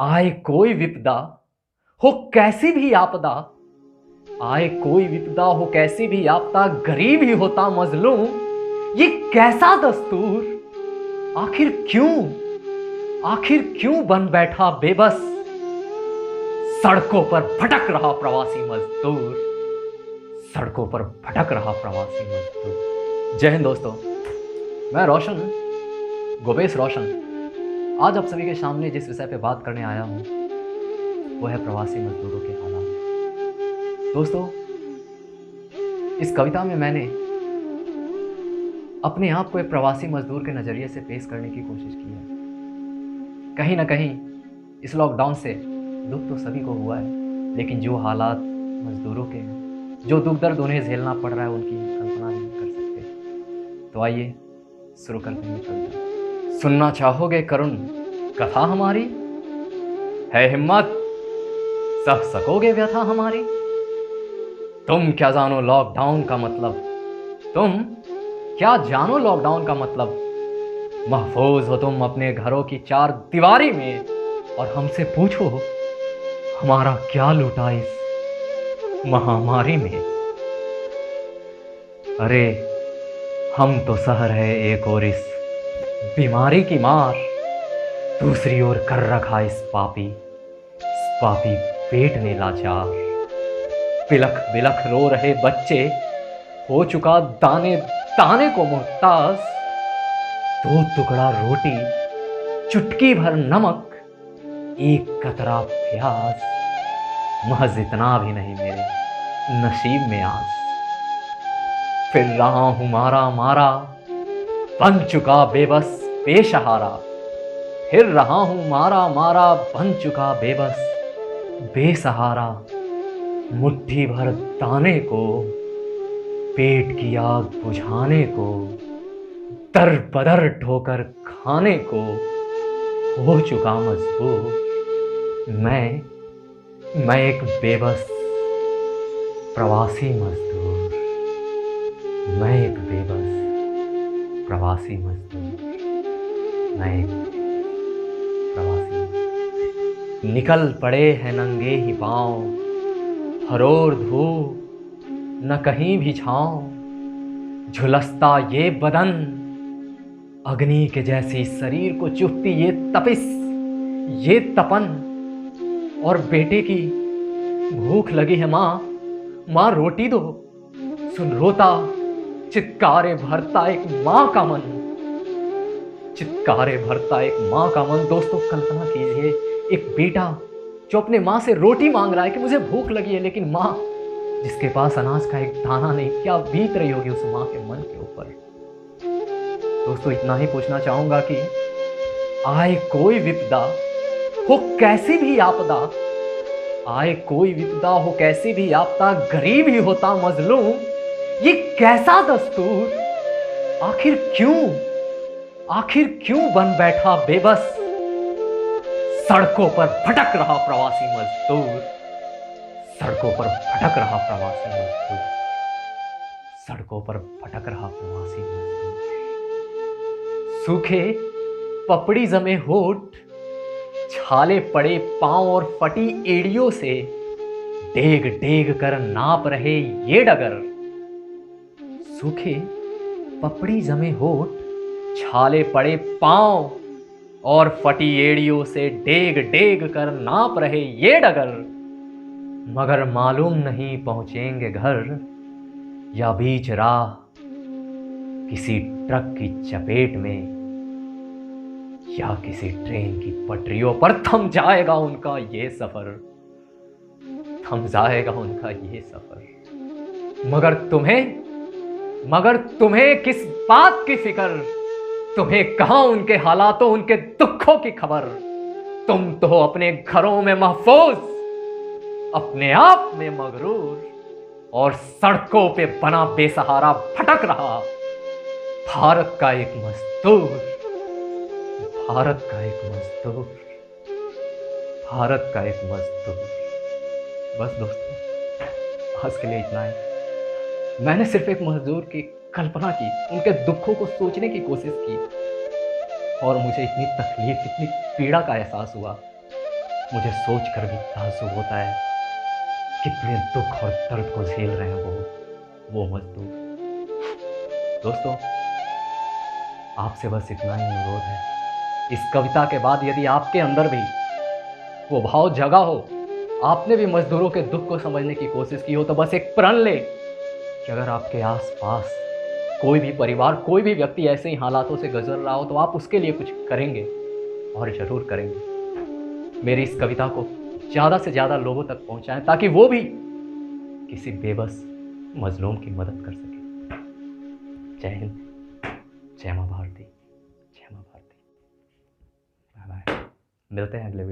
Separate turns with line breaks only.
आए कोई विपदा हो कैसी भी आपदा, आए कोई विपदा हो कैसी भी आपदा, गरीब ही होता मजलूम, ये कैसा दस्तूर। आखिर क्यों बन बैठा बेबस, सड़कों पर भटक रहा प्रवासी मजदूर, सड़कों पर भटक रहा प्रवासी मजदूर। जय हिंद दोस्तों, मैं रोशन, गोवेश रोशन, आज आप सभी के सामने जिस विषय पे बात करने आया हूँ वो है प्रवासी मजदूरों के हालात। दोस्तों, इस कविता में मैंने अपने आप को एक प्रवासी मजदूर के नज़रिए से पेश करने की कोशिश की है। कहीं ना कहीं इस लॉकडाउन से दुख तो सभी को हुआ है, लेकिन जो हालात मजदूरों के हैं, जो दुख दर्द उन्हें झेलना पड़ रहा है, उनकी कल्पना नहीं कर सकते। तो आइए शुरू करते हैं कविता। सुनना चाहोगे करुण कथा हमारी, है हिम्मत सह सकोगे व्यथा हमारी। तुम क्या जानो लॉकडाउन का मतलब, तुम क्या जानो लॉकडाउन का मतलब। महफूज हो तुम अपने घरों की चार दीवारी में, और हमसे पूछो हमारा क्या लूटा इस महामारी में। अरे हम तो सह रहे एक और इस बीमारी की मार, दूसरी ओर कर रखा इस पापी पेट ने लाचार। बिलख बिलख रो रहे बच्चे, हो चुका दाने दाने को मोहताज। दो टुकड़ा रोटी, चुटकी भर नमक, एक कतरा प्याज, महज इतना भी नहीं मेरे नसीब में आज। फिर रहा हूं मारा मारा, बन चुका बेबस बेसहारा। फिर रहा हूं मारा मारा, बन चुका बेबस बेसहारा। मुट्ठी भर दाने को, पेट की आग बुझाने को, दर बदर ठोकर खाने को हो चुका मजबूर। मैं एक बेबस प्रवासी मजदूर, मैं एक बेबस प्रवासी मजदूर, मैं एक प्रवासी मजदूर। निकल पड़े हैं नंगे ही पांव, हरोर धूप न कहीं भी छांव। झुलसता ये बदन, अग्नि के जैसी शरीर को चुभती ये तपिश, ये तपन। और बेटे की भूख लगी है माँ रोटी दो। सुन रोता चित्कारे भरता एक माँ का मन, चित्कारे भरता एक माँ का मन। दोस्तों कल्पना कीजिए, एक बेटा जो अपने माँ से रोटी मांग रहा है कि मुझे भूख लगी है, लेकिन माँ जिसके पास अनाज का एक दाना नहीं, क्या बीत रही होगी उस माँ के मन के ऊपर। दोस्तों इतना ही पूछना चाहूंगा कि आए कोई विपदा हो कैसी भी आपदा, आए कोई विपदा हो कैसी भी आपदा, गरीब ही होता मजलूम, ये कैसा दस्तूर। आखिर क्यों बन बैठा बेबस, सड़कों पर भटक रहा प्रवासी मजदूर, सड़कों पर भटक रहा प्रवासी मजदूर, सड़कों पर भटक रहा प्रवासी मजदूर। सूखे पपड़ी जमे होठ, छाले पड़े पांव और फटी एड़ियों से डेग डेग कर नाप रहे ये डगर। सूखे पपड़ी जमे होठ, छाले पड़े पांव और फटी एड़ियों से डेग डेग कर नाप रहे ये डगर। मगर मालूम नहीं पहुंचेंगे घर, या बीच राह किसी ट्रक की चपेट में, या किसी ट्रेन की पटरियों पर थम जाएगा उनका ये सफर, थम जाएगा उनका ये सफर। मगर तुम्हें किस बात की फिक्र, तुम्हें कहां उनके हालातों उनके दुखों की खबर। तुम तो अपने घरों में महफूज, अपने आप में मगरूर, और सड़कों पे बना बेसहारा भटक रहा भारत का एक मजदूर, भारत का एक मजदूर, भारत का एक मजदूर। बस दोस्तों आज के लिए इतना ही। मैंने सिर्फ एक मजदूर की कल्पना की, उनके दुखों को सोचने की कोशिश की, और मुझे इतनी तकलीफ, इतनी पीड़ा का एहसास हुआ मुझे सोच कर भी ताज्जुब होता है कितने दुख और दर्द को झेल रहे हैं वो मजदूर। दोस्तों, आपसे बस इतना ही अनुरोध है, इस कविता के बाद यदि आपके अंदर भी वो भाव जगा हो, आपने भी मजदूरों के दुख को समझने की कोशिश की हो, तो बस एक प्रण ले कि अगर आपके आसपास कोई भी परिवार, कोई भी व्यक्ति ऐसे ही हालातों से गुजर रहा हो, तो आप उसके लिए कुछ करेंगे और ज़रूर करेंगे। मेरी इस कविता को ज़्यादा से ज़्यादा लोगों तक पहुंचाएं ताकि वो भी किसी बेबस मजलूम की मदद कर सके। जय हिंद, जय माँ भारती, जय माँ भारती। बाय बाय, मिलते हैं अगले वीडियो।